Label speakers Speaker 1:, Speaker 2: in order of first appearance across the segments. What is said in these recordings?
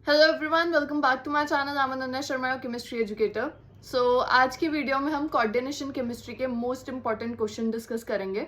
Speaker 1: Hello everyone, welcome back to my channel. I am Ananya Sharma, chemistry educator. So आज की video में हम coordination chemistry के मोस्ट इंपॉर्टेंट क्वेश्चन डिस्कस करेंगे।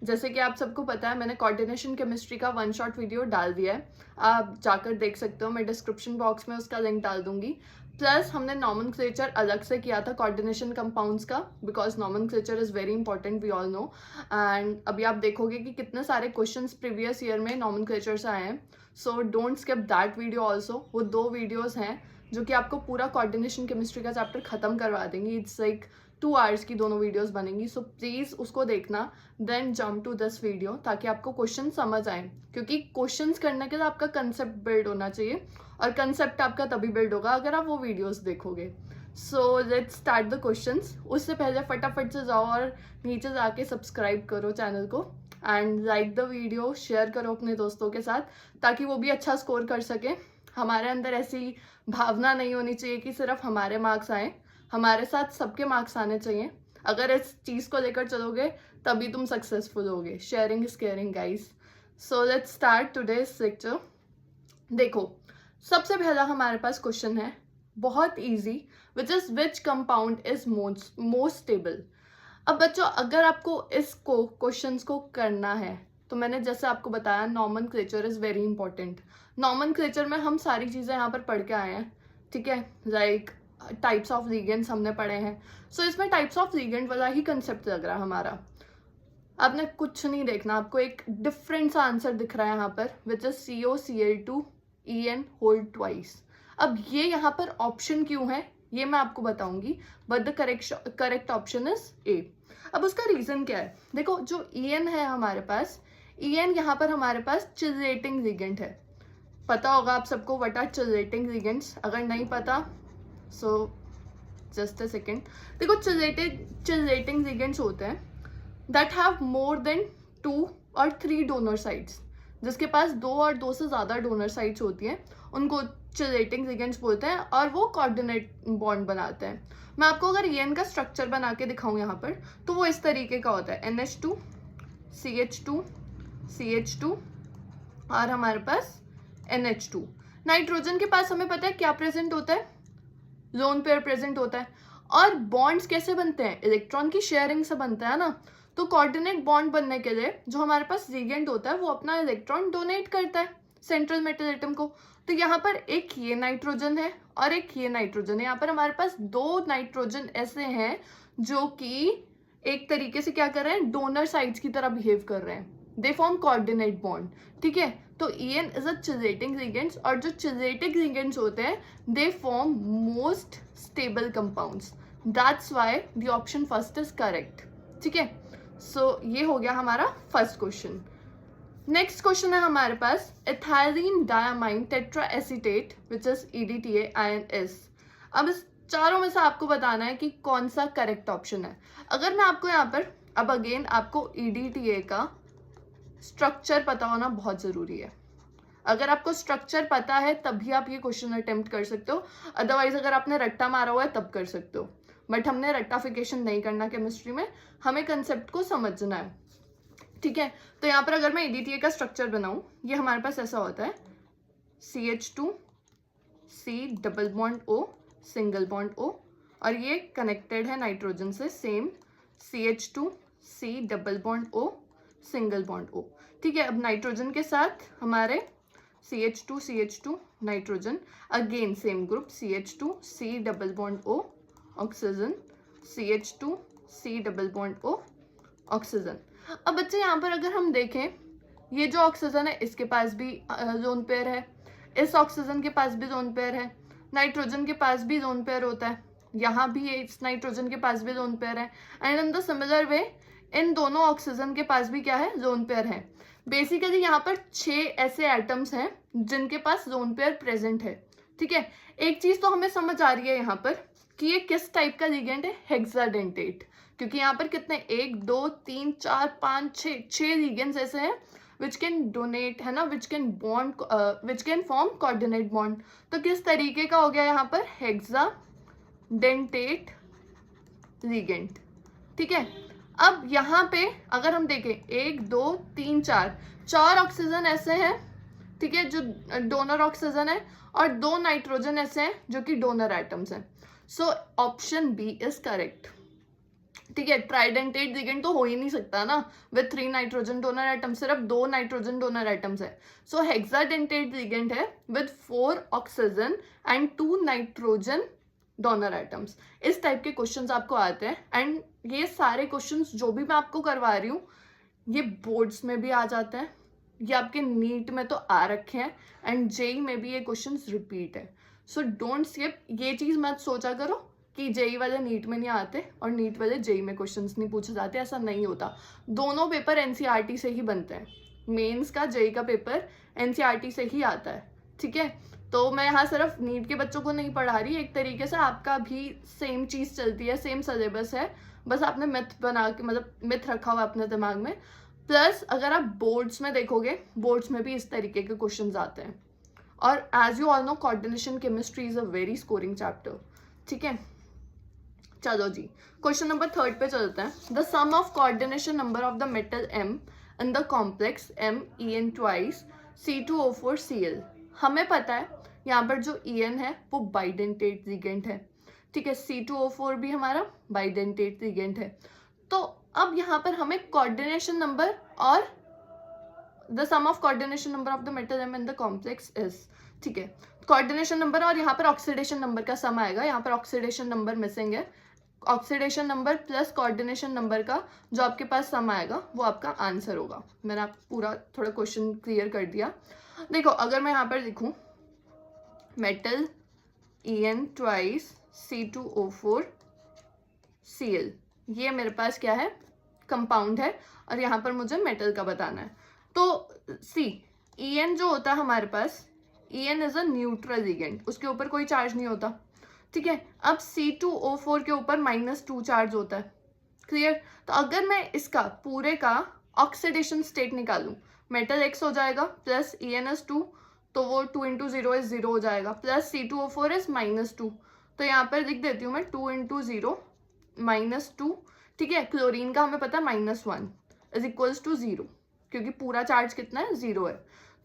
Speaker 1: जैसे कि आप सबको पता है, मैंने कोऑर्डिनेशन केमिस्ट्री का वन शॉट वीडियो डाल दिया है, आप जाकर देख सकते हो। मैं डिस्क्रिप्शन बॉक्स में उसका लिंक डाल दूंगी। प्लस हमने नॉमेनक्लेचर अलग से किया था कोऑर्डिनेशन कंपाउंड्स का, because nomenclature is very important, we all know. And अभी आप देखोगे कि कितने सारे क्वेश्चंस प्रीवियस ईयर में नॉमेनक्लेचर से आए हैं। So don't skip that video also. वो 2 वीडियोज हैं जो कि आपको पूरा कोऑर्डिनेशन केमिस्ट्री का चैप्टर खत्म करवा देंगी। इट्स लाइक 2 आवर्स की दोनों वीडियोस बनेंगी। सो प्लीज उसको देखना, then jump to this video, ताकि आपको क्वेश्चन समझ आए। क्योंकि क्वेश्चंस करने के लिए आपका कंसेप्ट बिल्ड होना चाहिए, और कंसेप्ट आपका तभी बिल्ड होगा अगर आप वो वीडियोस देखोगे। So let's start the questions. उससे पहले फटाफट से जाओ और नीचे जाके सब्सक्राइब करो चैनल को, and like the video, share करो अपने दोस्तों के साथ, ताकि वो भी अच्छा स्कोर कर सके। हमारे अंदर ऐसी भावना नहीं होनी चाहिए कि सिर्फ हमारे मार्क्स आए, हमारे साथ सबके मार्क्स आने चाहिए। अगर इस चीज़ को लेकर चलोगे तभी तुम सक्सेसफुल होगे। Sharing is caring guys. So let's start today's lecture. देखो, सबसे पहला हमारे पास क्वेश्चन है, बहुत easy, which is which compound is most stable. अब बच्चों, अगर आपको इसको क्वेश्चंस को करना है तो मैंने जैसे आपको बताया, nomenclature is very important. Nomenclature में हम सारी चीज़ें यहाँ पर पढ़ के आए हैं, ठीक है। लाइक टाइप्स ऑफ लिगेंड्स हमने पढ़े हैं। सो इसमें टाइप्स ऑफ लिगेंड वाला ही कंसेप्ट लग रहा है हमारा। आपने कुछ नहीं देखना, आपको एक डिफरेंट सा आंसर दिख रहा है यहाँ पर, which is COCl2 whole twice. अब ये यहाँ पर ऑप्शन क्यों है ये मैं आपको बताऊंगी, but the correct option is a. अब उसका रीजन क्या है? देखो, जो En है हमारे पास, En यहाँ पर हमारे पास चिलेटिंग लिगेंड है। पता होगा आप सबको व्हाट आर चिलेटिंग लिगेंड्स। अगर नहीं पता सो जस्ट अ सेकेंड। देखो, चिलेटिंग लिगेंड्स होते हैं दैट हैव मोर देन 2 और 3 डोनर साइट्स। जिसके पास 2 और 2 से ज़्यादा डोनर साइट्स होती हैं उनको चिलेटिंग लिगेंड्स बोलते हैं, और वो कोऑर्डिनेट बॉन्ड बनाते हैं। मैं आपको अगर EN का स्ट्रक्चर बना के दिखाऊं यहाँ पर, तो वो इस तरीके का होता है, NH2 CH2 CH2 और हमारे पास NH2। नाइट्रोजन के पास हमें पता है क्या प्रेजेंट होता है, लोन पेयर प्रेजेंट होता है। और बॉन्ड्स कैसे बनते हैं? इलेक्ट्रॉन की शेयरिंग से बनता है ना। तो कोऑर्डिनेट बॉन्ड बनने के लिए जो हमारे पास लिगेंड होता है वो अपना इलेक्ट्रॉन डोनेट करता है सेंट्रल मेटल एटम को। तो यहाँ पर एक ये नाइट्रोजन है और एक ये नाइट्रोजन है। यहाँ पर हमारे पास 2 नाइट्रोजन ऐसे हैं जो कि एक तरीके से क्या कर रहे हैं, डोनर साइड्स की तरह बिहेव कर रहे हैं। दे फॉर्म कोऑर्डिनेट बॉन्ड, ठीक है। तो En is a chelating ligands, और जो चिलेटिंग लिगेंड्स होते हैं they form most stable compounds. That's why the option first is correct, ठीक है। सो ये हो गया हमारा फर्स्ट क्वेश्चन। नेक्स्ट क्वेश्चन है हमारे पास, ethylene diamine tetra acetate which is EDTA-INS। अब इस चारों में से आपको बताना है कि कौन सा करेक्ट ऑप्शन है। अगर मैं आपको यहाँ पर, अब अगेन आपको EDTA का स्ट्रक्चर पता होना बहुत जरूरी है। अगर आपको स्ट्रक्चर पता है तभी आप ये क्वेश्चन अटेम्प्ट कर सकते हो, अदरवाइज अगर आपने रट्टा मारा हुआ है तब कर सकते हो। बट हमने रट्टाफिकेशन नहीं करना केमिस्ट्री में, हमें कंसेप्ट को समझना है, ठीक है। तो यहाँ पर अगर मैं EDTA का स्ट्रक्चर बनाऊं, ये हमारे पास ऐसा होता है, CH2 C double bond O single bond O, और ये कनेक्टेड है नाइट्रोजन से, same CH2 C double bond O single bond O, ठीक है। अब नाइट्रोजन के साथ हमारे CH2 nitrogen, again same group CH2 C double bond O oxygen, CH2 C double bond O oxygen. अब बच्चे यहाँ पर अगर हम देखें, ये जो ऑक्सीजन है इसके पास भी लोन पेयर है, इस ऑक्सीजन के पास भी लोन पेयर है, नाइट्रोजन के पास भी लोन पेयर होता है, यहाँ भी इस नाइट्रोजन के पास भी लोन पेयर है, and in the similar way इन दोनों ऑक्सीजन के पास भी क्या है, लोन पेयर है। बेसिकली यहाँ पर 6 ऐसे एटम्स हैं जिनके पास लोन पेयर प्रेजेंट है, ठीक है। एक चीज तो हमें समझ आ रही है यहाँ पर कि ये किस टाइप का लिगेंड है, हेक्साडेंटेट, क्योंकि यहाँ पर कितने 1 2 3 4 5 6 लिगेंड्स ऐसे हैं विच कैन डोनेट, है ना, which can form coordinate bond. तो किस तरीके का हो गया यहाँ पर, हेक्साडेंटेट लिगेंड, ठीक है। अब यहाँ पे अगर हम देखें 1 2 3 4 ऑक्सीजन ऐसे हैं ठीक है, जो डोनर ऑक्सीजन है, और 2 नाइट्रोजन ऐसे हैं जो कि डोनर एटम्स हैं। So option B is correct. ठीक है, ट्राइडेंटेट लिगेंड तो हो ही नहीं सकता ना विद 3 नाइट्रोजन डोनर एटम, सिर्फ 2 नाइट्रोजन डोनर एटम्स है। सो हेक्साडेंटेट लिगेंड है with 4 oxygen and 2 nitrogen donor atoms. इस टाइप के क्वेश्चंस आपको आते हैं, एंड ये सारे क्वेश्चंस जो भी मैं आपको करवा रही हूँ ये बोर्ड्स में भी आ जाते हैं, ये आपके नीट में तो आ रखे हैं, एंड जेई में भी ये क्वेश्चंस रिपीट है। सो डोंट स्किप, ये चीज मत सोचा करो कि जेई वाले नीट में नहीं आते और नीट वाले जेई में क्वेश्चंस नहीं पूछे जाते, ऐसा नहीं होता। दोनों पेपर एनसीईआरटी से ही बनते हैं, मेंस का जेई का पेपर एनसीईआरटी से ही आता है। ठीक है, तो मैं यहाँ सिर्फ नीट के बच्चों को नहीं पढ़ा रही, एक तरीके से आपका भी सेम चीज चलती है, सेम सिलेबस है, बस आपने मिथ बना के मतलब मिथ रखा हुआ अपने दिमाग में। प्लस अगर आप बोर्ड्स में देखोगे, बोर्ड्स में भी इस तरीके के क्वेश्चंस आते हैं। और as you all know, coordination chemistry is a very scoring chapter. ठीक है, चलो जी क्वेश्चन नंबर 3 पे चलते हैं। The sum of coordination number of the metal M in the complex MEN twice C2O4Cl। हमें पता है यहाँ पर जो En है वो बाइडेंटेट लिगेंड है। ठीक है, C2O4 भी हमारा बाइडेंटेट लिगेंड है। तो अब यहाँ पर हमें कोऑर्डिनेशन नंबर और the sum of coordination number of the metal M in the complex is, ठीक है, कोऑर्डिनेशन नंबर और यहाँ पर ऑक्सीडेशन नंबर का सम आएगा। यहाँ पर ऑक्सीडेशन नंबर मिसिंग है, oxidation number plus coordination number का जो आपके पास सम आएगा वो आपका आंसर होगा। मैंने आप पूरा थोड़ा क्वेश्चन क्लियर कर दिया। देखो अगर मैं यहाँ पर लिखूं मेटल En ट्वाइस C2O4Cl, ये मेरे पास क्या है, कंपाउंड है, और यहाँ पर मुझे मेटल का बताना है। तो सी En जो होता है हमारे पास, En is a neutral ligand, उसके ऊपर कोई चार्ज नहीं होता। ठीक है, अब C2O4 के ऊपर -2 चार्ज होता है। क्लियर? तो अगर मैं इसका पूरे का ऑक्सीडेशन स्टेट निकालूं, मेटल X हो जाएगा प्लस En2, तो वो 2 × 0 = 0 हो जाएगा, प्लस C2O4 इज -2, तो यहाँ पर लिख देती हूँ मैं 2 × 0 -2। ठीक है, क्लोरीन का हमें पता है -1 = 0, क्योंकि पूरा चार्ज कितना है, 0 है।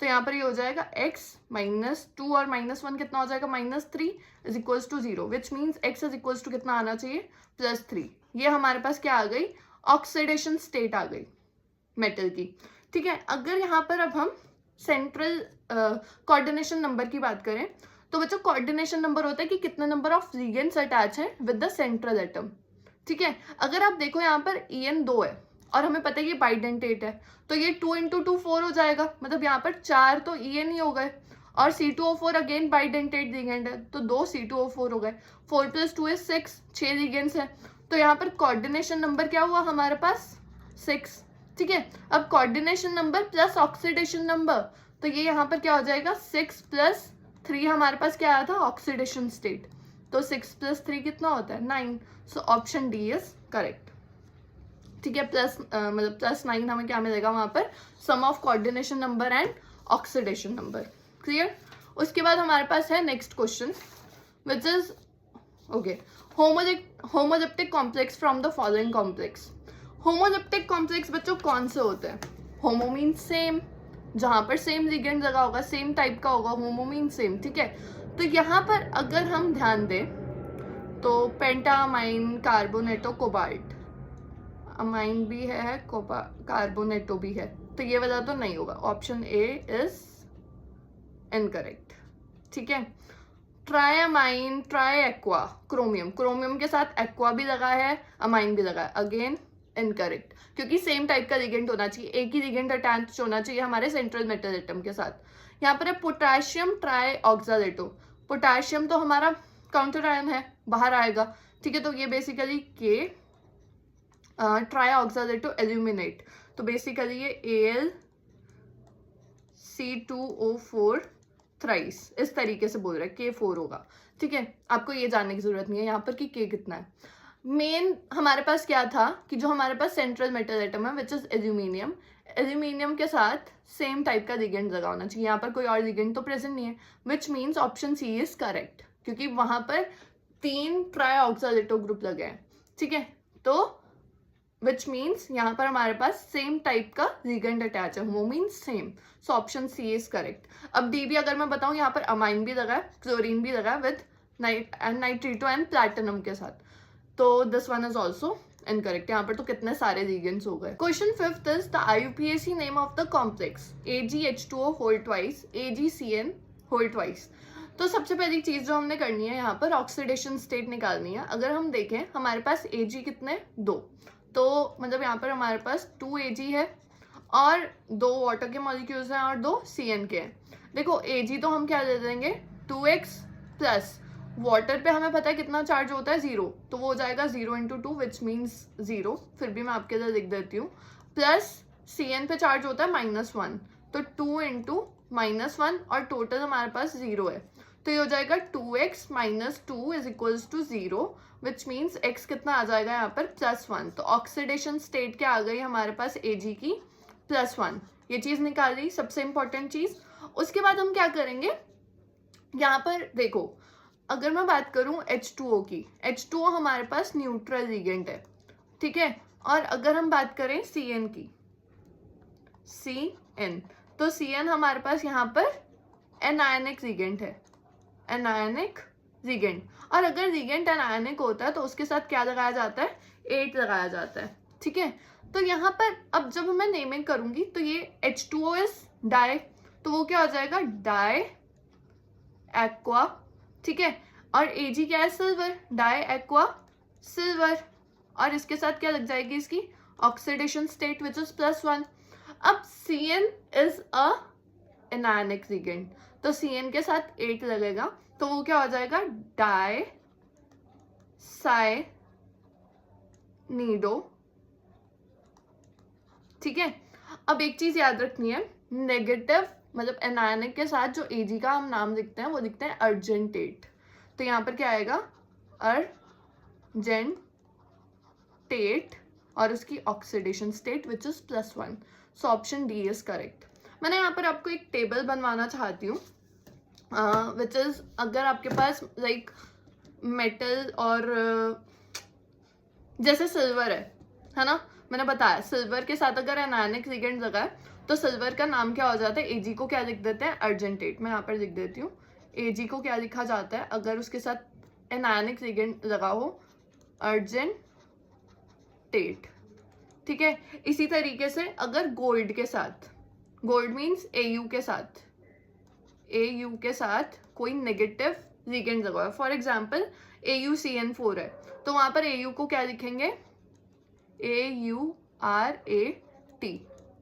Speaker 1: तो यहाँ पर ये हो जाएगा x -2 और -1 कितना हो जाएगा, -3 = 0, विच मीन्स x = कितना आना चाहिए, +3। ये हमारे पास क्या आ गई, ऑक्सीडेशन स्टेट आ गई मेटल की। ठीक है, अगर यहाँ पर अब हम सेंट्रल कोऑर्डिनेशन नंबर की बात करें, तो बच्चों कोऑर्डिनेशन नंबर होता है कि कितने नंबर ऑफ लिगेंड्स अटैच हैं विद द सेंट्रल एटम। ठीक है, अगर आप देखो यहाँ पर En 2 है और हमें पता है ये बाइडेंटेट है, तो ये 2 × 2 4 हो जाएगा, मतलब यहाँ पर 4 तो En ही हो गए, और C2O4 अगेन बाइडेंटेट लिगेंड है, तो 2 C2O4 हो गए, 4 + 2 = 6, 6 लिगेंड्स है। तो यहाँ पर कोऑर्डिनेशन नंबर क्या हुआ हमारे पास, 6। ठीक है, अब coordination number plus oxidation number, तो ये यहाँ पर क्या हो जाएगा, 6 + 3 हमारे पास क्या आया था, ऑक्सीडेशन स्टेट, तो 6 + 3 कितना होता है, 9। So option D is correct. ठीक है, प्लस मतलब +9 हमें क्या मिलेगा वहां पर, sum of coordination number and oxidation number. Clear? उसके बाद हमारे पास है next question which is okay, homoleptic complex from the following complex. Homoleptic complex बच्चों कौन से होते हैं, होमो मीन्स सेम, जहां पर सेम लिगेंड लगा होगा, सेम टाइप का होगा, होमो मीन्स सेम। ठीक है, तो यहाँ पर अगर हम ध्यान दें तो पेंटामाइन, कार्बोनेटो, कोबाल्ट, अमाइन भी है, कार्बोनेटो भी है, तो ये वाला तो नहीं होगा, ऑप्शन ए इज इनकरेक्ट। ठीक है, ट्राइअमाइन, ट्राइएक्वा, क्रोमियम, क्रोमियम के साथ एक्वा भी लगा है, अमाइन भी लगा है, अगेन इनकरेक्ट, क्योंकि सेम टाइप का लिगेंड होना चाहिए, एक ही लिगेंड अटैच होना चाहिए हमारे सेंट्रल मेटल एटम के साथ। यहाँ पर है पोटेशियम ट्राइऑक्सालेटो, पोटेशियम तो हमारा काउंटर आयन है, बाहर आएगा। ठीक है, तो ये बेसिकली के ट्राइऑक्सालेटो एल्यूमिनेट, तो बेसिकली ये AlC2O4 थ्राइस, इस तरीके से बोल रहा है, K4 होगा। ठीक है, आपको ये जानने की जरूरत नहीं है यहाँ पर कि K कितना है। मेन हमारे पास क्या था कि जो हमारे पास सेंट्रल मेटल एटम है विच इज एल्यूमिनियम, एल्यूमिनियम के साथ सेम टाइप का लिगेंड लगा होना चाहिए, यहाँ पर कोई और लिगेंड तो प्रेजेंट नहीं है, which means option C is correct, क्योंकि वहां पर 3 ट्राइऑक्सालेटो ग्रुप लगे हैं। ठीक है, तो विच मीन्स यहाँ पर हमारे पास सेम टाइप का लिगेंड अटैच है, homo means same, so option C is correct. अब डी भी अगर मैं बताऊँ, यहाँ पर अमाइन भी लगा है, क्लोरीन भी लगा है विद नाइट्रीटो एंड प्लैटिनम के साथ, तो this one is also incorrect. यहाँ पर तो कितने सारे लिगेंड्स हो गए। Question fifth is the IUPAC name of the complex AgH2O whole twice AgCN whole twice. तो सबसे पहली चीज जो हमने करनी है यहाँ पर ऑक्सीडेशन स्टेट निकालनी है। अगर हम देखें हमारे पास Ag कितने, 2, तो मतलब यहाँ पर हमारे पास 2 Ag है और 2 वाटर के मॉलिक्यूल्स हैं और 2 CN के हैं। देखो Ag तो हम क्या दे देंगे 2x प्लस वाटर पे हमें पता है कितना चार्ज होता है 0, तो वो हो जाएगा 0 इंटू 2 विच मीन्स 0, फिर भी मैं आपके लिए लिख देती हूँ, प्लस CN पे चार्ज होता है -1, तो 2 इंटू -1 और टोटल हमारे पास 0 है, तो ये हो जाएगा 2x minus 2 is equals to 0 which means x कितना आ जाएगा यहाँ पर +1। तो ऑक्सीडेशन स्टेट क्या आ गई हमारे पास Ag की +1, ये चीज निकाली सबसे इंपॉर्टेंट चीज। उसके बाद हम क्या करेंगे, यहाँ पर देखो अगर मैं बात करूं H2O की, H2O हमारे पास न्यूट्रल लिगेंड है, ठीक है, और अगर हम बात करें CN की, CN, तो CN हमारे पास यहाँ पर एनायनिक लिगेंड है, एनायनिक लिगेंड, और अगर लिगेंड एनायनिक होता है तो उसके साथ क्या लगाया जाता है, 8 लगाया जाता है, ठीक है। तो यहाँ पर अब जब मैं नेमिंग करूंगी तो ये H2O इज डाई, तो वो क्या हो जाएगा डाई एक्वा, ठीक है, और Ag क्या है सिल्वर, डाई एक्वा सिल्वर, और इसके साथ क्या लग जाएगी इसकी ऑक्सीडेशन स्टेट विच इज +1। अब CN is a anionic ligand, तो CN के साथ 8 लगेगा, तो वो क्या हो जाएगा डाई साइनिडो, ठीक है। अब एक चीज याद रखनी है, नेगेटिव मतलब एनायनिक के साथ जो Ag का हम नाम लिखते हैं वो लिखते हैं अर्जेंटेट, तो यहाँ पर क्या आएगा अर्जेंटेट और उसकी oxidation state which is +1, so option D is correct. मैंने यहाँ पर आपको एक टेबल बनवाना चाहती हूँ विच इज अगर आपके पास लाइक मेटल और जैसे सिल्वर है ना, मैंने बताया सिल्वर के साथ अगर एनायनिक लिगेंड लगा है तो सिल्वर का नाम क्या हो जाता है, Ag को क्या लिख देते हैं अर्जेंटेट, मैं यहाँ पर लिख देती हूँ Ag को क्या लिखा जाता है अगर उसके साथ एनायनिक लिगेंड लगा हो, अर्जेंटेट, ठीक है। इसी तरीके से अगर गोल्ड के साथ, गोल्ड मीन्स Au के साथ कोई नेगेटिव लिगेंड लगा है, फॉर एग्जाम्पल AuCN4 है, तो वहां पर Au को क्या लिखेंगे AuRAT,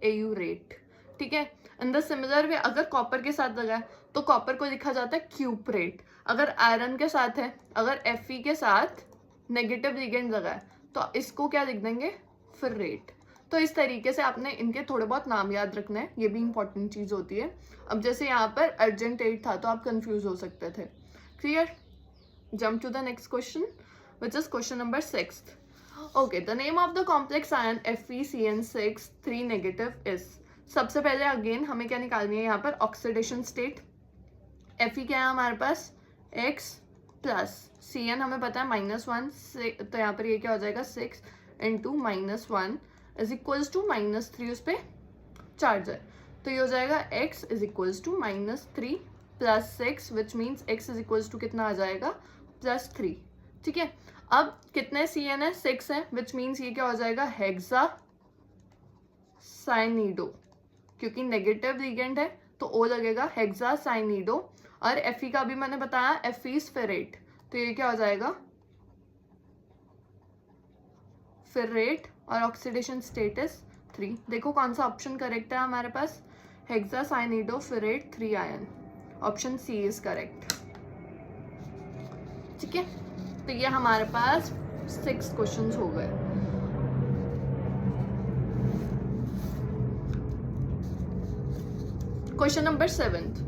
Speaker 1: AuRate, ठीक है। इन द सिमिलर वे अगर कॉपर के साथ लगा है तो कॉपर को लिखा जाता है क्यूपरेट, अगर आयरन के साथ है, अगर Fe के साथ नेगेटिव लिगेंड लगा है तो इसको क्या लिख देंगे फेरेट। तो इस तरीके से आपने इनके थोड़े बहुत नाम याद रखना है, ये भी इंपॉर्टेंट चीज होती है। अब जैसे यहाँ पर अर्जेंटेट था तो आप कंफ्यूज हो सकते थे, clear. Jump to the next question which is question number 6। Okay, the name of the complex ion FeCN6 3 negative is. सबसे पहले अगेन हमें क्या निकालनी है यहाँ पर ऑक्सीडेशन स्टेट। Fe क्या है हमारे पास X प्लस CN हमें पता है -1 से, तो यहाँ पर ये क्या हो जाएगा 6 इंटू -1 इज इक्वल्स टू -3, उस पर चार्ज है, तो ये हो जाएगा x is equals to -3 plus 6 which means x is equals to कितना आ जाएगा +3, ठीक है। अब कितने CN है 6 है, विच मीन्स ये क्या हो जाएगा हेक्सा साइनिडो, क्योंकि नेगेटिव लिगेंड है तो O लगेगा हेक्सा साइनिडो, और Fe का भी मैंने बताया Fe इज फेरेट, तो ये क्या हो जाएगा फेरेट और ऑक्सीडेशन स्टेट इज 3। देखो कौन सा ऑप्शन करेक्ट है हमारे पास, hexa cyanido ferrate 3 ion, option C is correct, ठीक है। तो ये हमारे पास 6 क्वेश्चंस हो गए। Question number 7,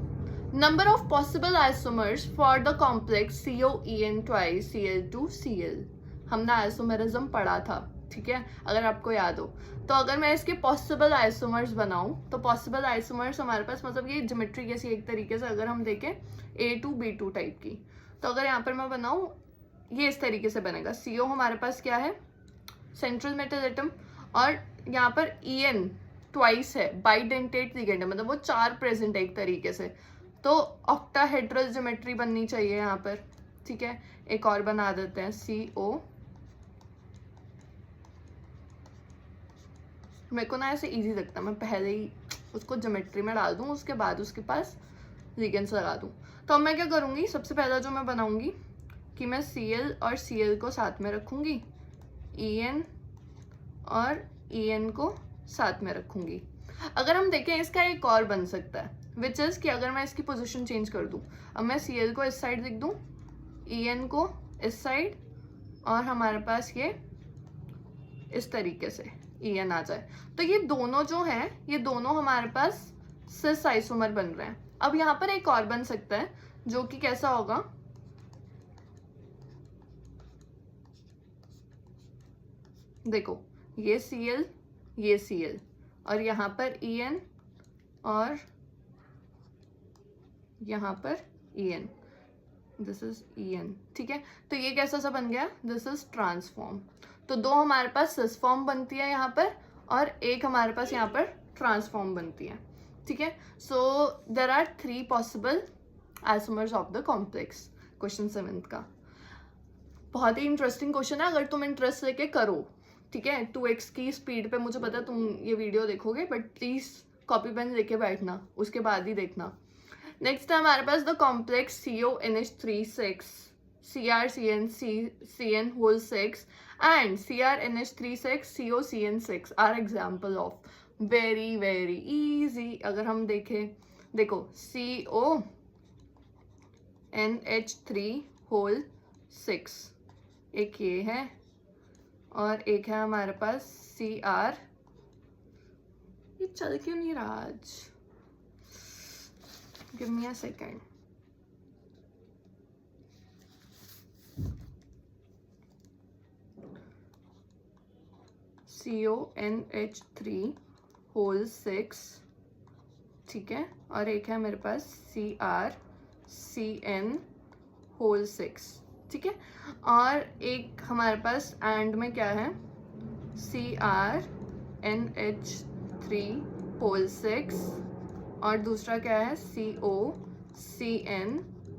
Speaker 1: number of possible isomers for the complex COEN twice Cl2Cl। हमने आइसोमेरिज्म पढ़ा था, ठीक है, अगर आपको याद हो। तो अगर मैं इसके पॉसिबल आइसोमर्स बनाऊं तो पॉसिबल आइसोमर्स हमारे पास मतलब ये ज्योमेट्री कैसी एक तरीके से अगर हम देखें A2B2 टाइप की, तो अगर यहाँ पर मैं बनाऊं ये इस तरीके से बनेगा। CO हमारे पास क्या है सेंट्रल मेटल एटम, और यहाँ पर EN ट्वाइस है, बाइडेंटेट लिगेंड है, मतलब वो 4 प्रेजेंट है एक तरीके से, तो ऑक्टाहेड्रल ज्योमेट्री बननी चाहिए यहाँ पर, ठीक है। एक और बना देते हैं CO, मेरे को ना ऐसे इजी लगता है, मैं पहले ही उसको ज्योमेट्री में डाल दूँ, उसके बाद उसके पास लिगेंड्स लगा दूँ। तो अब मैं क्या करूँगी, सबसे पहला जो मैं बनाऊँगी कि मैं Cl और Cl को साथ में रखूँगी, En और En को साथ में रखूँगी। अगर हम देखें इसका एक और बन सकता है, विच इज़ कि अगर मैं इसकी पोजीशन चेंज कर दूँ, अब मैं Cl को इस साइड लिख दूँ, En को इस साइड, और हमारे पास ये इस तरीके से En आ जाए, तो ये दोनों जो हैं, ये दोनों हमारे पास सिस आइसोमर बन रहे हैं। अब यहाँ पर एक और बन सकता है जो कि कैसा होगा, देखो ये Cl, ये Cl, और यहाँ पर En और यहाँ पर En, दिस इज En, ठीक है। तो ये कैसा सा बन गया, दिस इज ट्रांसफॉर्म। तो दो हमारे पास सिस फॉर्म बनती है यहाँ पर, और एक हमारे पास यहाँ पर ट्रांसफॉर्म बनती है, ठीक है। So there are 3 possible isomers of the complex. Question 7 का बहुत ही इंटरेस्टिंग क्वेश्चन है, अगर तुम इंटरेस्ट लेके करो, ठीक है। 2x की स्पीड पे, मुझे पता है तुम ये वीडियो देखोगे, बट प्लीज कॉपी पेन लेके बैठना, उसके बाद ही देखना। नेक्स्ट है हमारे पास the complex CONH36 CrCN whole 6 and CrNH36 COCN6 are example of, very very easy। अगर हम देखें, देखो CONH3 whole 6 एक ये है, और एक है हमारे पास CR, ये चल क्यों नहीं रहा आज, give me a second, CONH3 whole 6, ठीक है, और एक है मेरे पास CrCN whole 6, ठीक है। और एक हमारे पास एंड में क्या है, CrNH3 whole 6, और दूसरा क्या है COCN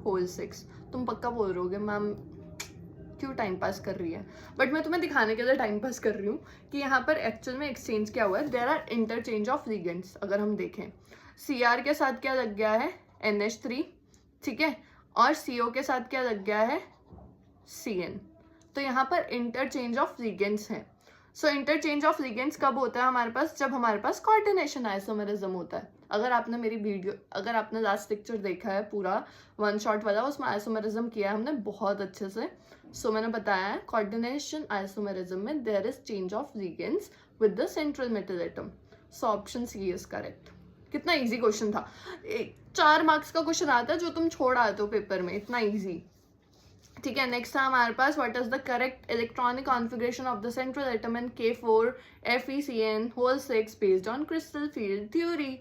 Speaker 1: whole 6। तुम पक्का बोल रहे होगे मैम क्यों टाइम पास कर रही है, बट मैं तुम्हें दिखाने के लिए टाइम पास कर रही हूँ कि यहाँ पर एक्चुअल में एक्सचेंज क्या हुआ है। There are interchange of ligands. अगर हम देखें, CR के साथ क्या लग गया है, NH3, ठीक है, और CO के साथ क्या लग गया है, CN। तो यहाँ पर इंटरचेंज ऑफ लिगेंड्स है। सो इंटरचेंज ऑफ लिगेंड्स कब होता है हमारे पास, जब हमारे पास कोऑर्डिनेशन आइसोमेरिज्म होता है। अगर आपने मेरी वीडियो, अगर आपने लास्ट लेक्चर देखा है पूरा 1 शॉट वाला, उसमें आइसोमेरिज्म किया है हमने बहुत अच्छे से। सो मैंने बताया है कोऑर्डिनेशन आइसोमेरिज्म में there is change of ligands with the central metal atom. So option C is correct. कितना इजी क्वेश्चन था, 4 मार्क्स का क्वेश्चन आता है जो तुम छोड़ आते हो पेपर में, इतना इजी, ठीक है। नेक्स्ट है हमारे पास, what is the correct electronic configuration of the central atom in K4 FeCN whole 6 based on crystal field theory.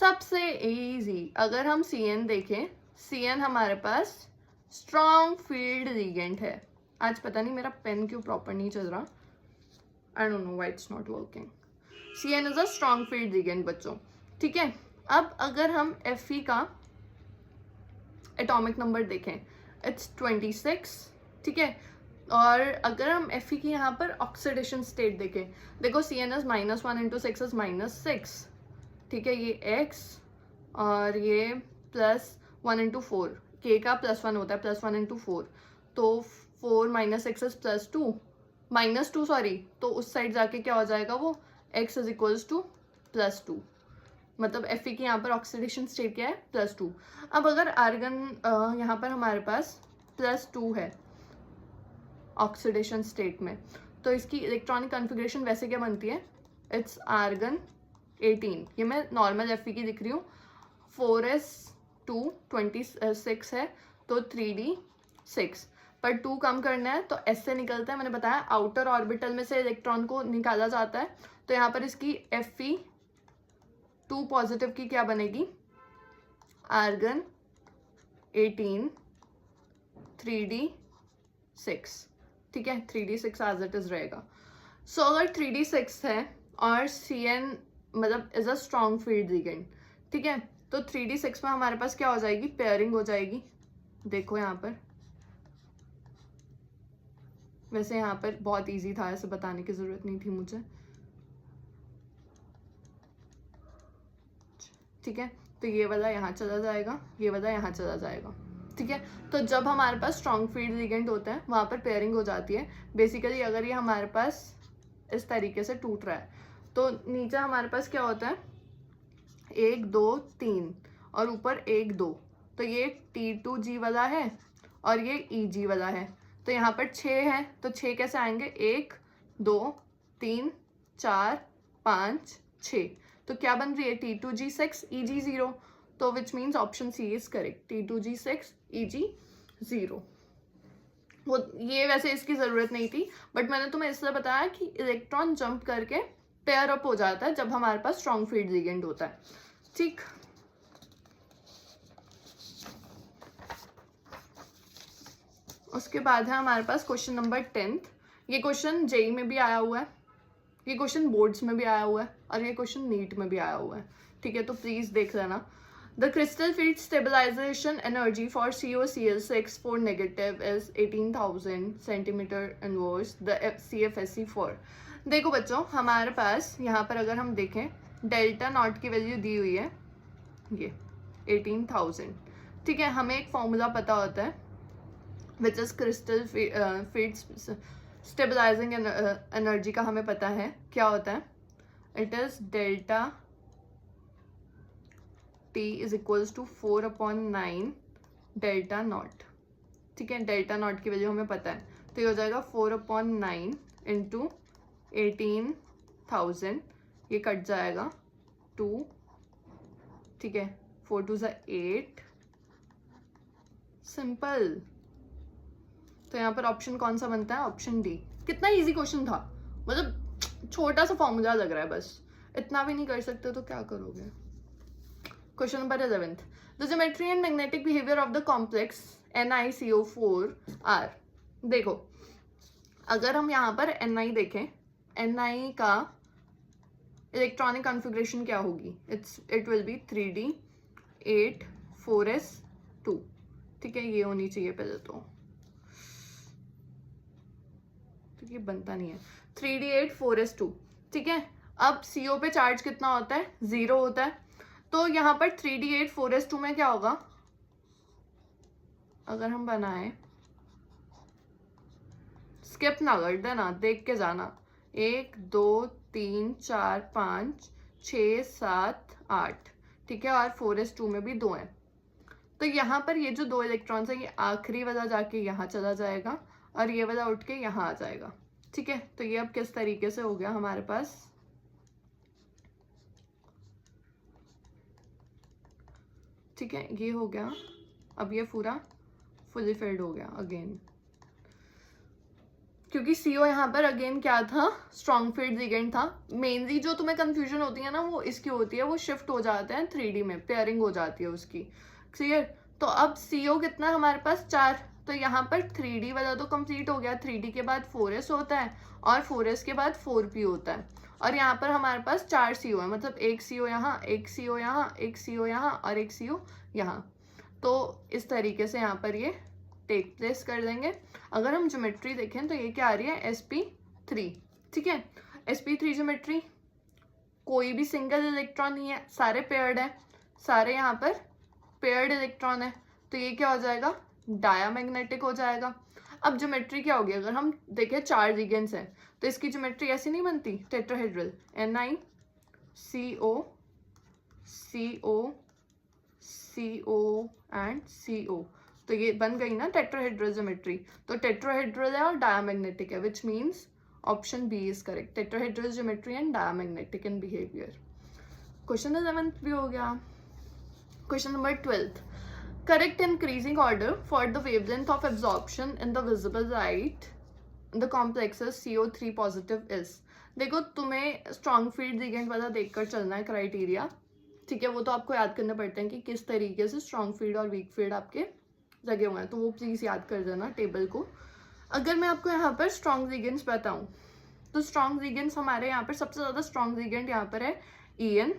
Speaker 1: सबसे इजी, अगर हम CN देखें, CN हमारे पास स्ट्रॉन्ग फील्ड लिगेंड है। आज पता नहीं मेरा पेन क्यों प्रॉपर नहीं चल रहा, I don't know why it's not working. CN is a strong field ligand बच्चों, ठीक है। अब अगर हम Fe का एटॉमिक नंबर देखें, इट्स 26, ठीक है। और अगर हम Fe की यहाँ पर ऑक्सीडेशन स्टेट देखें, देखो CN इज -1 इंटू 6 इज -6, ठीक है। ये X और ये +1 इंटू 4, K का +1 होता है, +1 इंटू 4, तो 4 - 6 इज +2, -2 सॉरी, तो उस साइड जाके क्या हो जाएगा, वो X इज इक्वल्स टू +2, मतलब Fe की यहाँ पर ऑक्सीडेशन स्टेट क्या है, +2। अब अगर आर्गन यहाँ पर हमारे पास +2 है ऑक्सीडेशन स्टेट में, तो इसकी इलेक्ट्रॉनिक कॉन्फ़िगरेशन वैसे क्या बनती है, इट्स आर्गन 18। ये मैं नॉर्मल Fe की लिख रही हूँ, 4s2 26 है, तो 3d6, पर 2 कम करना है तो S से निकलता है, मैंने बताया आउटर ऑर्बिटल में से इलेक्ट्रॉन को निकाला जाता है। तो यहाँ पर इसकी Fe2 पॉजिटिव की क्या बनेगी, आर्गन 18 3d6, ठीक है, 3d6 एज इट इज रहेगा। सो अगर 3d6 है और Cn मतलब is a strong field ligand, ठीक है, तो 3d6 में हमारे पास क्या हो जाएगी, पेयरिंग हो जाएगी। देखो यहाँ पर, वैसे यहाँ पर बहुत इजी था, ऐसे बताने की जरूरत नहीं थी मुझे, ठीक है। तो ये वाला यहाँ चला जाएगा, ये वाला यहाँ चला जाएगा, ठीक है। तो जब हमारे पास स्ट्रॉन्ग फील्ड लिगेंड होता है वहाँ पर पेयरिंग हो जाती है। बेसिकली अगर ये हमारे पास इस तरीके से टूट रहा है तो नीचे हमारे पास क्या होता है, 1 2 3 और ऊपर 1 2, तो ये T2G वाला है और ये EG वाला है। तो यहाँ पर 6 है, तो 6 कैसे आएंगे, 1 2 3 4 5 6, तो क्या बन रही है, T2G6 EG0, तो which means option C is correct, T2G6 EG0। वो ये वैसे इसकी ज़रूरत नहीं थी, बट मैंने तुम्हें इसलिए बताया कि इलेक्ट्रॉन जंप करके पेयर अप हो जाता है जब हमारे पास स्ट्रॉन्ग फील्ड लिगेंड होता है, ठीक। उसके बाद है हमारे पास क्वेश्चन नंबर 10th। ये क्वेश्चन जेई में भी आया हुआ है, ये क्वेश्चन बोर्ड्स में भी आया हुआ है और ये क्वेश्चन नीट में भी आया हुआ है, ठीक है। तो प्लीज़ देख लेना। The crystal field stabilization energy for COCl6 for negative is 18,000 centimeter inverse the CFSE4। देखो बच्चों, हमारे पास यहाँ पर अगर हम देखें डेल्टा नॉट की वैल्यू दी हुई है ये 18,000, ठीक है। हमें एक फॉर्मूला पता होता है which is crystal field stabilising energy का हमें पता है क्या होता है, it is delta T is equals to 4/9 delta not, ठीक है। डेल्टा नॉट की वैल्यू हमें पता है, तो ये हो जाएगा 4/9 इंटू 18,000, ये कट जाएगा 2, ठीक है, 4 2 8, सिंपल। तो यहाँ पर ऑप्शन कौन सा बनता है, ऑप्शन डी। कितना इजी क्वेश्चन था, मतलब छोटा सा फॉर्मूला लग रहा है, बस इतना भी नहीं कर सकते तो क्या करोगे। Question number 11th, the geometry and magnetic behaviour of the complex NiCO4 are. देखो अगर हम यहाँ पर Ni देखें, Ni का इलेक्ट्रॉनिक कॉन्फ़िगरेशन क्या होगी, it will be 3D8 4s2, ठीक है। ये होनी चाहिए पहले तो ये बनता नहीं है, 3D8 4s2, ठीक है। अब CO पे चार्ज कितना होता है, 0 होता है, तो यहाँ पर 3D8 4s2 में क्या होगा, अगर हम बनाए, स्किप ना कर देना, देख के जाना, 1 2 3 4 5 6 7 8, ठीक है, और 4s2 में भी 2 है। तो यहाँ पर ये जो 2 इलेक्ट्रॉन्स हैं ये आखिरी वाला जाके यहाँ चला जाएगा और ये वाला उठ के यहाँ आ जाएगा, ठीक है। तो ये अब किस तरीके से हो गया हमारे पास, ठीक है, ये हो गया। अब ये पूरा फुली फिल्ड हो गया अगेन, क्योंकि CO यहाँ पर अगेन क्या था, स्ट्रॉन्ग फील्ड लिगेंड था। मेनली जो तुम्हें कंफ्यूजन होती है ना वो इसकी होती है, वो शिफ्ट हो जाते हैं 3D में, पेयरिंग हो जाती है उसकी, क्लियर। तो अब CO कितना है हमारे पास, 4, तो यहाँ पर 3D वाला तो कंप्लीट हो गया, 3D के बाद 4s होता है और 4s के बाद 4p होता है, और यहाँ पर हमारे पास 4 CO है, मतलब एक CO यहाँ, एक CO यहाँ, एक CO यहाँ और एक CO यहाँ। तो इस तरीके से यहाँ पर ये टेक प्लेस कर देंगे। अगर हम ज्योमेट्री देखें तो ये क्या आ रही है, sp3, ठीक है। sp3 ज्योमेट्री, कोई भी सिंगल इलेक्ट्रॉन नहीं है, सारे पेयर्ड है, सारे यहाँ पर पेयर्ड इलेक्ट्रॉन है, तो ये क्या हो जाएगा, डायामैग्नेटिक हो जाएगा। अब ज्योमेट्री क्या होगी, अगर हम देखें 4 लिगेंड्स हैं तो इसकी ज्योमेट्री ऐसी नहीं बनती, tetrahedral, NiCO CO CO and CO, तो ये बन गई ना टेट्राहेड्रल ज्योमेट्री। तो टेट्राहेड्रल है और डायामैग्नेटिक है, which means option B is correct, tetrahedral geometry and diamagnetic in behaviour. Question 11th भी हो गया। Question number 12th, correct increasing order for the wavelength of absorption in the visible light the complexes CO3 positive is। देखो तुम्हें strong field ligand वाला देखकर चलना है criteria, ठीक है। वो तो आपको याद करने पड़ते हैं कि किस तरीके से स्ट्रॉन्ग फील्ड और वीक फील्ड आपके लगे हुए हैं, तो वो प्लीज़ याद कर देना टेबल को। अगर मैं आपको यहाँ पर स्ट्रॉन्ग लिगेंड्स बताऊँ तो स्ट्रॉन्ग लिगेंड्स हमारे यहाँ पर सबसे ज़्यादा स्ट्रॉन्ग लिगेंड यहाँ पर है EN,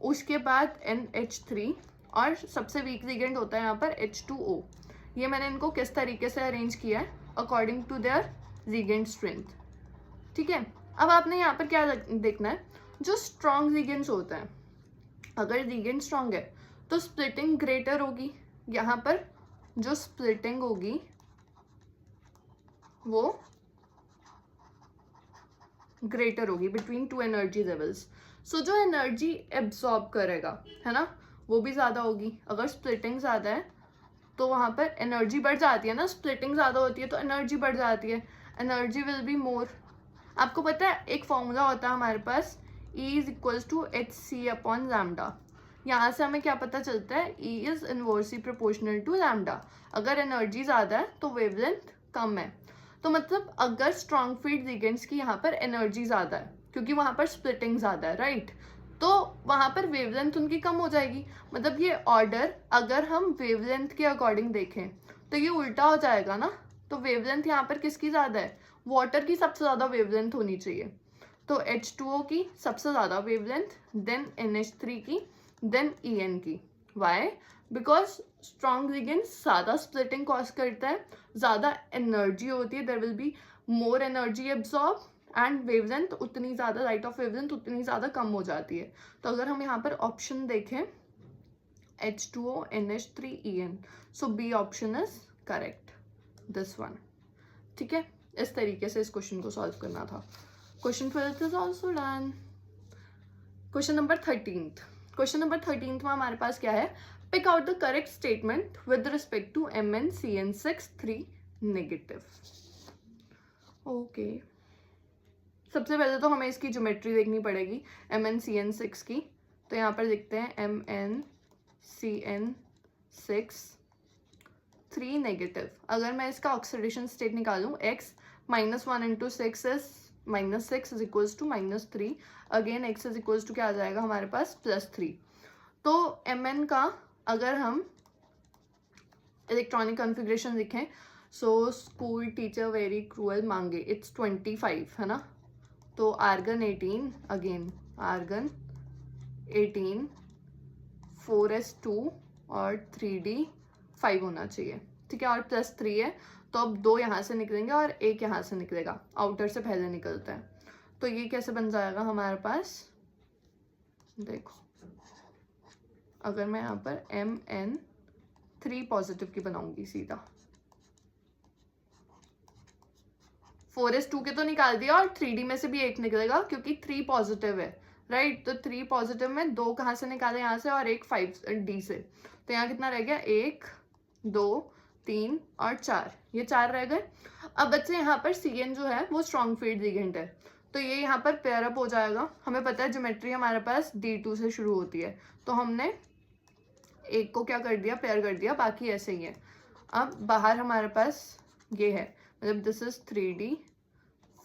Speaker 1: उसके बाद NH3 और सबसे वीक लिगेंड होता है यहाँ पर H2O। ये मैंने इनको किस तरीके से अरेंज किया है according to their ligand strength. ठीक है, अब आपने यहाँ पर क्या देखना है, जो स्ट्रॉन्ग लिगेंड्स होते हैं, अगर लिगेंड स्ट्रॉन्ग है तो स्प्लिटिंग ग्रेटर होगी। यहाँ पर जो स्प्लिटिंग होगी वो ग्रेटर होगी बिटवीन टू एनर्जी लेवल्स। सो जो एनर्जी एब्जॉर्ब करेगा है ना वो भी ज़्यादा होगी। अगर स्प्लिटिंग ज़्यादा है तो वहाँ पर एनर्जी बढ़ जाती है ना, स्प्लिटिंग ज़्यादा होती है तो एनर्जी बढ़ जाती है, एनर्जी विल बी मोर। आपको पता है एक फॉर्मूला होता है हमारे पास E = hc/λ। यहाँ से हमें क्या पता चलता है, E is inversely proportional to lambda. अगर एनर्जी ज़्यादा है तो वेवलेंथ कम है, तो मतलब अगर स्ट्रॉन्ग फील्ड लिगेंड्स की यहाँ पर एनर्जी ज़्यादा है क्योंकि वहाँ पर स्प्लिटिंग ज़्यादा है, राइट, तो वहाँ पर वेवलेंथ उनकी कम हो जाएगी। मतलब ये ऑर्डर अगर हम वेवलेंथ के अकॉर्डिंग देखें तो ये उल्टा हो जाएगा ना। तो वेवलेंथ यहाँ पर किसकी ज़्यादा है, वाटर की सबसे ज़्यादा वेवलेंथ होनी चाहिए। तो H2O की सबसे ज़्यादा वेवलेंथ, देन NH3 की, देन EN की। वाई? बिकॉज स्ट्रॉन्ग लिगेंड्स ज़्यादा स्प्लिटिंग कॉज करता है, ज़्यादा एनर्जी होती है, there will be more energy absorb and wavelength उतनी ज़्यादा, लाइट ऑफ वेवलेंथ उतनी ज़्यादा कम हो जाती है। तो अगर हम यहाँ पर ऑप्शन देखें H2O, NH3, EN, so B option is correct, this one. ठीक है, इस तरीके से इस क्वेश्चन को सॉल्व करना था। Question 12th is also done. Question number 13th। Question number 13th में हमारे पास क्या है, pick out the correct statement with respect to MnCN6 negative. Okay, सबसे पहले तो हमें इसकी ज्योमेट्री देखनी पड़ेगी MnCN6 की। तो यहाँ पर लिखते हैं MnCN6 नेगेटिव। अगर मैं इसका ऑक्सीडेशन स्टेट निकालूं, x -1 × 6 is -6 is equals to -3। Again x is equals to क्या आ जाएगा हमारे पास +3। तो Mn का अगर हम इलेक्ट्रॉनिक कॉन्फ़िगरेशन लिखें, so school teacher very cruel मांगे, इट्स 25 है ना। तो आर्गन 18, अगेन आर्गन 18, 4s2 और 3d5 होना चाहिए। ठीक है, और +3 है तो अब 2 यहाँ से निकलेंगे और 1 यहाँ से निकलेगा, आउटर से पहले निकलता है। तो ये कैसे बन जाएगा हमारे पास, देखो अगर मैं यहाँ पर Mn3 पॉजिटिव की बनाऊंगी सीधा, 4s2 के तो निकाल दिया और 3d में से भी 1 निकलेगा क्योंकि 3 पॉजिटिव है, राइट। तो 3 पॉजिटिव में 2 कहाँ से निकाले, यहाँ से, और 1 5d से। तो यहाँ कितना रह गया, 1 2 3 और 4, ये 4 रह गए। अब बच्चे यहाँ पर CN जो है वो स्ट्रॉन्ग फील्ड लिगेंड है, तो ये यहाँ पर पेयर अप हो जाएगा। हमें पता है ज्योमेट्री हमारे पास D2 से शुरू होती है, तो हमने एक को क्या कर दिया, पेयर कर दिया, बाकी ऐसे ही है। अब बाहर हमारे पास ये है, मतलब दिस इज 3d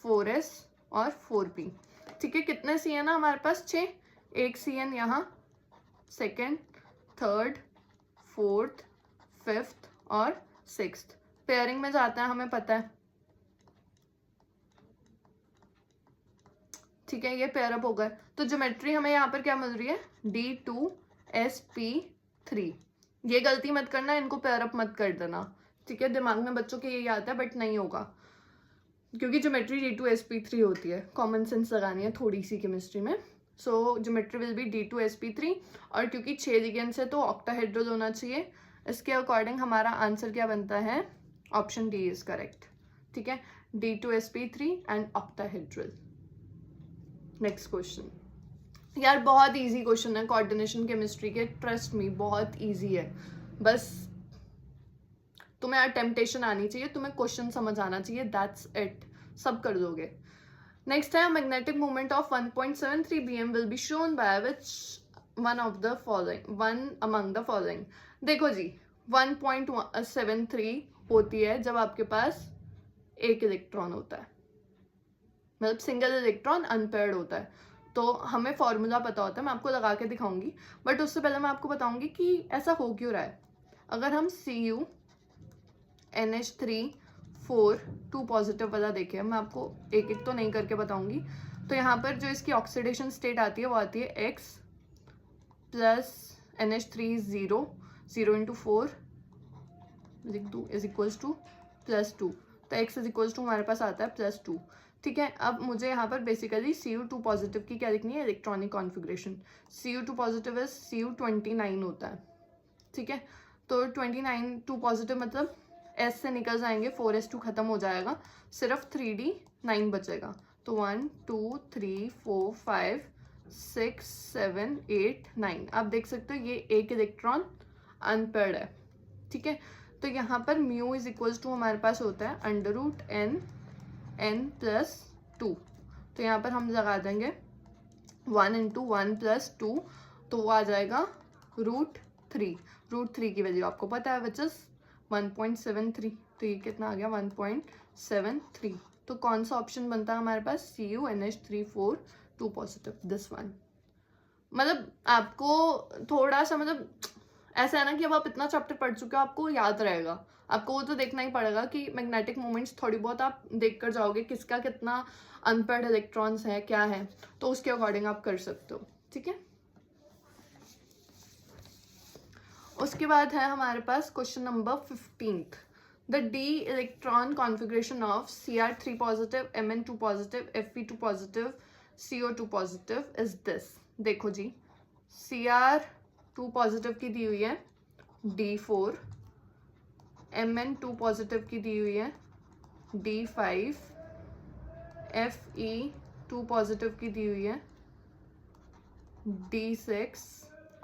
Speaker 1: 4s और 4p। ठीक है, कितने CN है हमारे पास, 6। एक CN यहाँ, सेकेंड, थर्ड, फोर्थ, फिफ्थ और सिक्स्थ पेयरिंग में जाता है, हमें पता है। ठीक है, ये पेयर अप हो गए। तो ज्योमेट्री हमें यहाँ पर क्या मिल रही है, D2sp3। ये गलती मत करना, इनको पेयर अप मत कर देना। ठीक है, दिमाग में बच्चों के यही आता है बट नहीं होगा, क्योंकि ज्योमेट्री D2sp3 होती है। कॉमन सेंस लगानी है थोड़ी सी केमिस्ट्री में। सो ज्योमेट्री विल बी D2sp3, और क्योंकि 6 लिगेंड्स है तो ऑक्टाहेड्रल होना चाहिए। इसके अकॉर्डिंग हमारा आंसर क्या बनता है, ऑप्शन डी इज करेक्ट। ठीक है, D2sp3 and octahedral. Next question, यार बहुत इजी क्वेश्चन है कोऑर्डिनेशन केमिस्ट्री के, ट्रस्ट मी बहुत इजी है। बस तुम्हें टेम्पटेशन आनी चाहिए, तुम्हें क्वेश्चन समझ आना चाहिए, दैट्स इट, सब कर दोगे। नेक्स्ट है, magnetic moment of 1.73 bm will be shown by which one of the following, one among the following. देखो जी, 1.73 होती है जब आपके पास एक इलेक्ट्रॉन होता है, मतलब सिंगल इलेक्ट्रॉन अनपेयर्ड होता है। तो हमें फॉर्मूला पता होता है, मैं आपको लगा के दिखाऊंगी, बट उससे पहले मैं आपको बताऊंगी कि ऐसा हो क्यों रहा है। अगर हम Cu NH3 4 2 पॉजिटिव वाला देखिए, मैं आपको एक एक तो नहीं करके बताऊंगी। तो यहाँ पर जो इसकी ऑक्सीडेशन स्टेट आती है वो आती है X plus NH3 0 0 into 4 is equals to +2। तो X इज इक्वल्स टू हमारे पास आता है +2। ठीक है, अब मुझे यहाँ पर बेसिकली Cu2 पॉजिटिव की क्या लिखनी है, electronic configuration. Cu2 positive is Cu29 होता है। ठीक है, तो 29 2 पॉजिटिव मतलब S से निकल जाएंगे, 4s2 खत्म हो जाएगा, सिर्फ 3d9 बचेगा। तो 1 2 3 4 5 6 7 8 9 आप देख सकते हो ये एक इलेक्ट्रॉन अनपेयर्ड है। ठीक है, तो यहाँ पर म्यू इज इक्वल्स टू हमारे पास होता है √n+2। तो यहाँ पर हम लगा देंगे 1 इंटू 1+2, तो वो आ जाएगा √3। √3 की वैल्यू आपको पता है विच इज 1.73। तो ये कितना आ गया 1.73। तो कौन सा ऑप्शन बनता है हमारे पास, CuNH3 2 पॉजिटिव, दिस वन। मतलब आपको थोड़ा सा मतलब ऐसा है ना कि अब आप इतना चैप्टर पढ़ चुके हो, आपको याद रहेगा। आपको वो तो देखना ही पड़ेगा कि मैग्नेटिक मोमेंट्स थोड़ी बहुत आप देख कर जाओगे, किसका कितना अनपेयर्ड इलेक्ट्रॉन्स है, क्या है, तो उसके अकॉर्डिंग आप कर सकते हो। ठीक है, उसके बाद है हमारे पास question number 15। The d electron configuration of Cr3 positive, Mn2 positive, Fe2 positive, CO2 positive is this. देखो जी, Cr2 पॉजिटिव की दी हुई है D4, Mn2 पॉजिटिव की दी हुई है D5, Fe2 पॉजिटिव की दी हुई है D6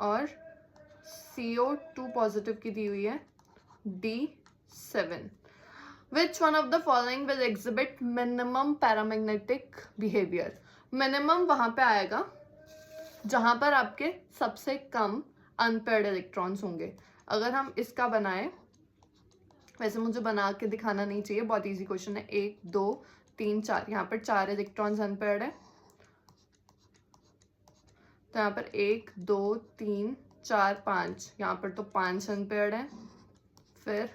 Speaker 1: और CO2 पॉजिटिव की दी हुई है D7। Which one of the following will exhibit minimum paramagnetic behavior? Minimum वहां पे आएगा जहां पर आपके सबसे कम अनपेयर्ड इलेक्ट्रॉन्स होंगे। अगर हम इसका बनाए, वैसे मुझे बना के दिखाना नहीं चाहिए, बहुत इजी क्वेश्चन है। 1 2 3 4, यहाँ पर 4 इलेक्ट्रॉन्स अनपेयर्ड है, तो यहाँ पर 1 2 3 4 5, यहाँ पर तो 5 अनपेयर्ड है। फिर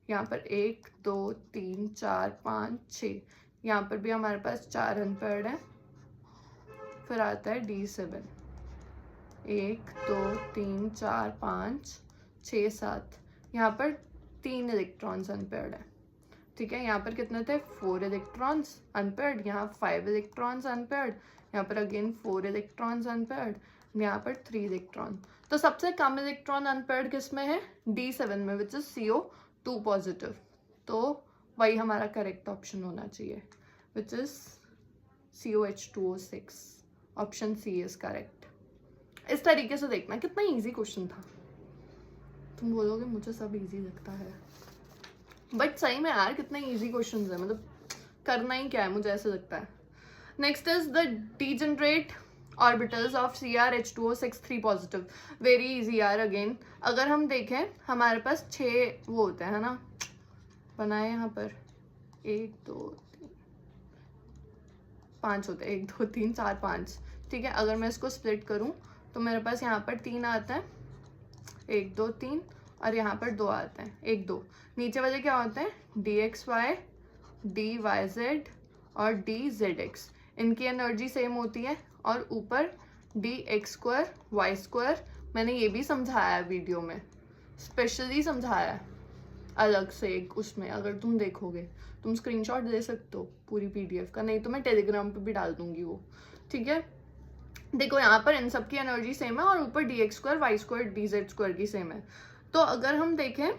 Speaker 1: यहाँ पर 1 2 3 4 5 6, यहाँ पर भी हमारे पास 4 अनपेयर्ड है। फिर आता है D7, 1 2 3 4 5 6 7, यहाँ पर 3 इलेक्ट्रॉन्स अनपेयर्ड है। ठीक है, यहाँ पर कितने थे, 4 इलेक्ट्रॉन्स अनपेयर्ड, यहाँ 5 इलेक्ट्रॉन्स अनपेयर्ड, यहाँ पर अगेन 4 इलेक्ट्रॉन्स अनपेयर्ड, यहाँ पर 3 इलेक्ट्रॉन। तो सबसे कम इलेक्ट्रॉन अनपेयर्ड किस में है, D7 में, विच इज CO2 पॉजिटिव। तो वही हमारा करेक्ट ऑप्शन होना चाहिए, which is COH2O6। Option C is correct. इस तरीके से देखना, कितना इजी क्वेश्चन था। तुम बोलोगे मुझे सब इजी लगता है, बट सही में यार कितने इजी क्वेश्चन है, मतलब करना ही क्या है, मुझे ऐसा लगता है। Next is the degenerate orbitals of CrH2O6 3 positive. Very easy यार। अगेन अगर हम देखें, हमारे पास 6 वो होते हैं ना, बनाए यहाँ पर 1 2 3 5 होते हैं, 1 2 3 4 5। ठीक है, अगर मैं इसको स्प्लिट करूं तो मेरे पास यहाँ पर 3 आता है, 1 2 3, और यहाँ पर 2 आते हैं, 1 2। नीचे वाले क्या होते हैं, DXY, DYZ और DZX। इनकी एनर्जी सेम होती है, और ऊपर DX2 Y2। मैंने ये भी समझाया है वीडियो में, स्पेशली समझाया है अलग से एक उसमें, अगर तुम देखोगे, तुम स्क्रीनशॉट दे सकते हो पूरी PDF का, नहीं तो मैं टेलीग्राम पे भी डाल दूंगी वो। ठीक है, देखो यहाँ पर इन सब की एनर्जी सेम है, और ऊपर DX2 Y2 DZ2 की सेम है। तो अगर हम देखें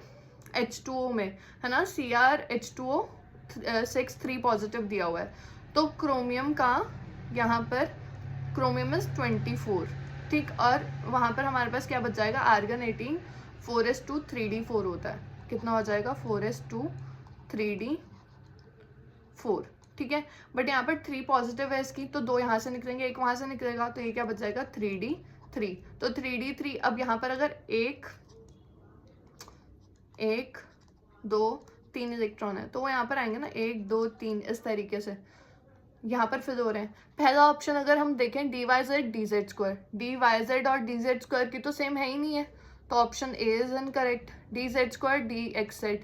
Speaker 1: H2O में, है ना, CrH2O6 3 पॉजिटिव दिया हुआ है, तो क्रोमियम का यहाँ पर क्रोमियम इज 24। ठीक, और वहाँ पर हमारे पास क्या बच जाएगा, आर्गन 18 4s2 3d4 होता है, कितना हो जाएगा 4s2 3d4। ठीक है, बट यहाँ पर 3 पॉजिटिव है इसकी, तो 2 यहाँ से निकलेंगे, 1 वहाँ से निकलेगा, तो ये क्या बच जाएगा 3d3। तो 3d3, अब यहाँ पर अगर 1 2 3 इलेक्ट्रॉन है, तो वो यहाँ पर आएंगे ना 1 2 3, इस तरीके से यहाँ पर फिल हो रहे हैं। पहला ऑप्शन अगर हम देखें DYZ DZ2, DYZ और DZ2 की तो सेम है ही नहीं है, तो option A is incorrect. DZ2 DXZ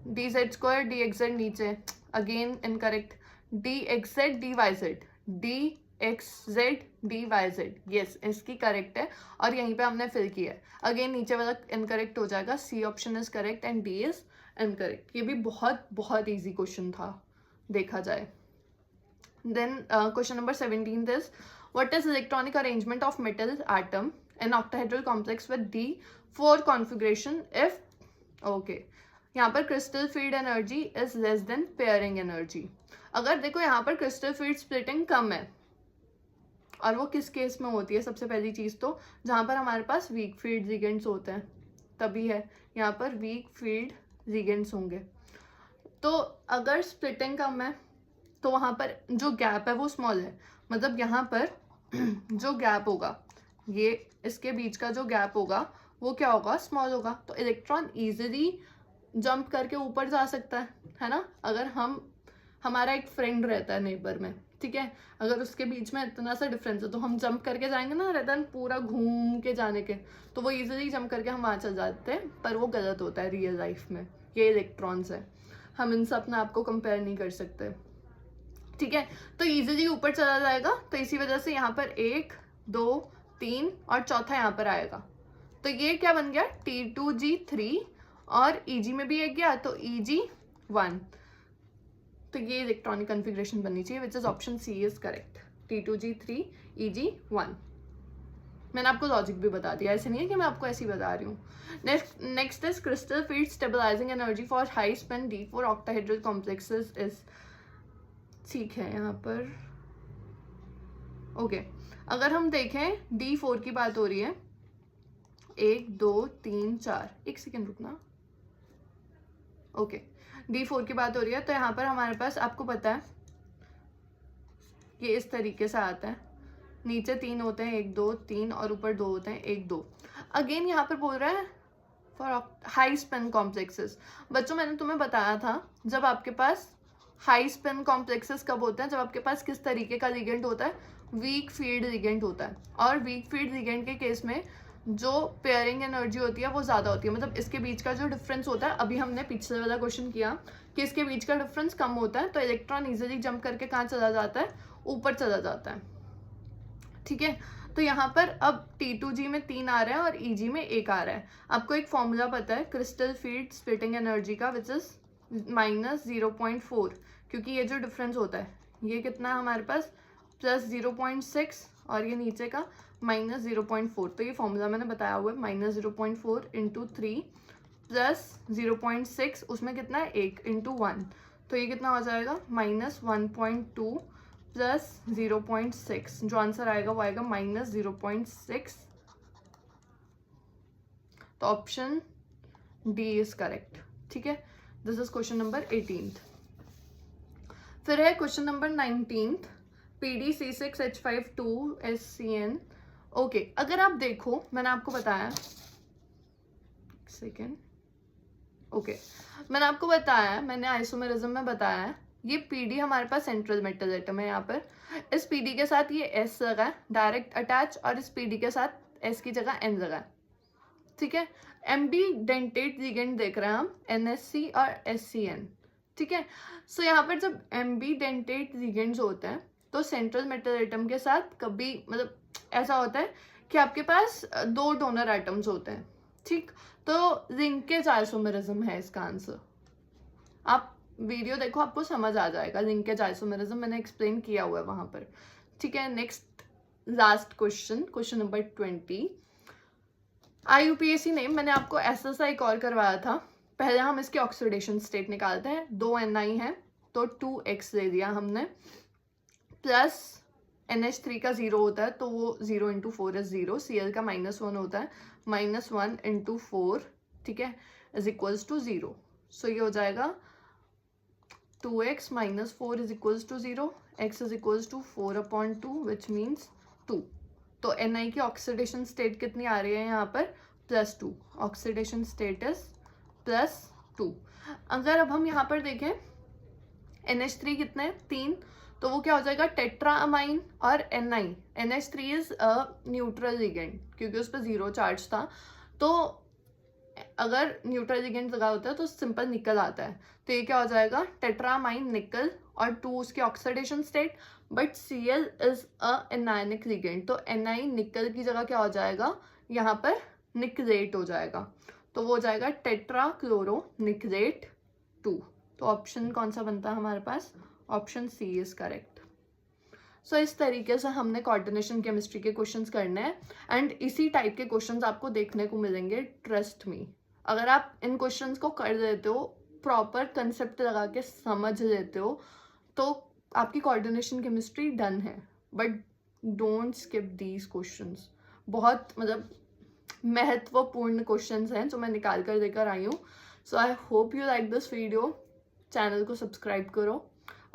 Speaker 1: D Z square D X Z नीचे, again incorrect, D X Z D Y Z, D X Z D Y Z, yes इसकी correct है और यहीं पे हमने फिल किया है। अगेन नीचे वाला इनकरेक्ट हो जाएगा, C option is correct and D is incorrect. ये भी बहुत बहुत ईजी क्वेश्चन था देखा जाए। Then question number 17 is what is electronic arrangement of metal atom in octahedral complex with D4 configuration if, okay यहाँ पर crystal field energy is less than pairing energy. अगर देखो यहाँ पर क्रिस्टल फील्ड स्प्लिटिंग कम है, और वो किस केस में होती है, सबसे पहली चीज तो जहां पर हमारे पास वीक फील्ड लिगेंड्स होते हैं तभी है, यहाँ पर वीक फील्ड लिगेंड्स होंगे। तो अगर स्प्लिटिंग कम है तो वहां पर जो गैप है वो स्मॉल है, मतलब यहाँ पर जो गैप होगा, ये इसके बीच का जो गैप होगा वो क्या होगा, स्मॉल होगा। तो इलेक्ट्रॉन इजीली जंप करके ऊपर जा सकता है ना। अगर हमारा एक फ्रेंड रहता है नेबर में, ठीक है, अगर उसके बीच में इतना सा डिफरेंस है तो हम जंप करके जाएंगे ना, रेदर देन पूरा घूम के जाने के, तो वो इजीली जंप करके हम वहाँ चल जाते हैं, पर वो गलत होता है रियल लाइफ में। ये इलेक्ट्रॉन्स है, हम इनसे अपने आप को कंपेयर नहीं कर सकते, ठीक है। तो इजीली ऊपर चला जाएगा, तो इसी वजह से यहाँ पर 1 2 3 और चौथा यहाँ पर आएगा। तो ये क्या बन गया, T2G3 और EG में भी एक गया तो EG1। तो ये इलेक्ट्रॉनिक कॉन्फ़िगरेशन बननी चाहिए which is option C is correct, T2G3 EG1। मैंने आपको लॉजिक भी बता दिया, ऐसे नहीं है कि मैं आपको ऐसे ही बता रही हूँ। Next is crystal field stabilising energy for high spin D4 octahedral complexes is, ठीक है यहाँ पर ओके। अगर हम देखें D4 की बात हो रही है, 1 2 3 4, एक सेकेंड रुकना, ओके D4 की बात हो रही है, तो यहाँ पर हमारे पास आपको पता है ये इस तरीके से आता है, नीचे 3 होते हैं 1 2 3 और ऊपर 2 होते हैं 1 2। अगेन यहाँ पर बोल रहा है फॉर हाई स्पिन कॉम्प्लेक्सेस। बच्चों मैंने तुम्हें बताया था जब आपके पास हाई स्पिन कॉम्प्लेक्सेस कब होते हैं, जब आपके पास किस तरीके का लिगेंड होता है, वीक फील्ड लिगेंड होता है। और वीक फील्ड लिगेंड के केस में जो पेयरिंग एनर्जी होती है वो ज़्यादा होती है, मतलब इसके बीच का जो डिफरेंस होता है, अभी हमने पिछले वाला क्वेश्चन किया कि इसके बीच का डिफरेंस कम होता है, तो इलेक्ट्रॉन इजीली जंप करके कहाँ चला जाता है, ऊपर चला जाता है, ठीक है। तो यहाँ पर अब T2G में 3 आ रहा है और EG में 1 आ रहा है। आपको एक फॉर्मूला पता है क्रिस्टल फील्ड स्प्लिटिंग एनर्जी का विच इज -0.4, क्योंकि ये जो डिफरेंस होता है ये कितना है हमारे पास, +0.6 और ये नीचे का -0.4। तो ये फॉर्मूला मैंने बताया हुआ है, -0.4 × 3 +0.6, उसमें कितना है 1 × 1, तो ये कितना हो जाएगा -1.2 +0.6, जो आंसर आएगा वो आएगा -0.6। तो ऑप्शन डी इज करेक्ट, ठीक है। This is question number 18। फिर है क्वेश्चन नंबर 19, PdC6H52SCN। ओके अगर आप देखो मैंने आपको बताया, सेकेंड, ओके मैंने आपको बताया, मैंने आइसोमेरिज्म में बताया है, ये PD हमारे पास सेंट्रल मेटल एटम है। यहाँ पर इस PD के साथ ये S लगा है डायरेक्ट अटैच, और इस PD के साथ S की जगह N लगा है, ठीक है। एम्बीडेंटेट लिगेंड देख रहे हैं हम, NSC और SCN, ठीक है। सो यहाँ पर जब एम्बीडेंटेट लिगेंड्स होते हैं तो सेंट्रल मेटल एटम के साथ कभी, मतलब ऐसा होता है कि आपके पास 2 डोनर एटम्स होते हैं, ठीक। तो लिंकेज आइसोमेरिज्म है इसका आंसर। आप वीडियो देखो आपको समझ आ जाएगा, लिंकेज आइसोमेरिज्म मैंने एक्सप्लेन किया हुआ है वहां पर, ठीक है। Next last question, question number 20, IUPAC name मैंने आपको SSI एक और करवाया था। पहले हम इसकी ऑक्सीडेशन स्टेट निकालते हैं, 2 Ni है तो 2x ले दिया हमने, प्लस NH3 का 0 होता है तो वो 0 × 4 इज 0, Cl का -1 होता है, -1 × 4, ठीक है, इज इक्वल्स टू 0। सो ये हो जाएगा 2x - 4 is equals to 0, x is equals टू 4/2 विच मीन्स 2। तो Ni की ऑक्सीडेशन स्टेट कितनी आ रही है यहाँ पर, +2, ऑक्सीडेशन स्टेट इज +2। अगर अब हम यहाँ पर देखें NH3 कितने 3, तो वो क्या हो जाएगा टेट्राअमाइन और Ni, NH3 is a neutral ligand क्योंकि उस पर 0 चार्ज था, तो अगर न्यूट्रल लिगेंड लगा होता है तो सिंपल निकल आता है, तो ये क्या हो जाएगा, टेट्रामाइन निकल, और 2 उसकी oxidation state, but Cl is a anionic ligand, तो Na निकल की जगह क्या हो जाएगा, यहाँ पर निकलेट हो जाएगा, तो वो हो जाएगा टेट्रा क्लोरो निकलेट 2। तो ऑप्शन कौन सा बनता है हमारे पास, ऑप्शन सी इज करेक्ट। सो इस तरीके से हमने कोऑर्डिनेशन केमिस्ट्री के क्वेश्चंस करने हैं, एंड इसी टाइप के क्वेश्चंस आपको देखने को मिलेंगे, ट्रस्ट मी। अगर आप इन क्वेश्चंस को कर देते हो, प्रॉपर कंसेप्ट लगा के समझ लेते हो, तो आपकी कोऑर्डिनेशन केमिस्ट्री डन है। But don't skip these questions, बहुत मतलब महत्वपूर्ण क्वेश्चंस हैं जो मैं निकाल कर देकर आई हूँ। So I hope you like this video. Channel को सब्सक्राइब करो,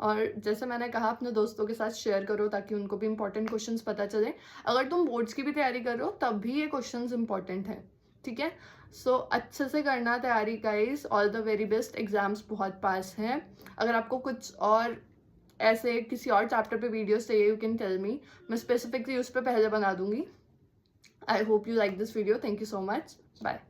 Speaker 1: और जैसे मैंने कहा अपने दोस्तों के साथ शेयर करो ताकि उनको भी इंपॉर्टेंट क्वेश्चंस पता चले। अगर तुम बोर्ड्स की भी तैयारी कर रहे हो तब भी ये क्वेश्चंस इंपॉर्टेंट हैं, ठीक है। सो अच्छे से करना तैयारी guys, all the very best. Exams बहुत पास हैं। अगर आपको कुछ और ऐसे किसी और चैप्टर पे वीडियोस चाहिए, यू कैन टेल मी, मैं स्पेसिफिकली उस पर पहले बना दूंगी। I hope you like this video. Thank you so much, bye.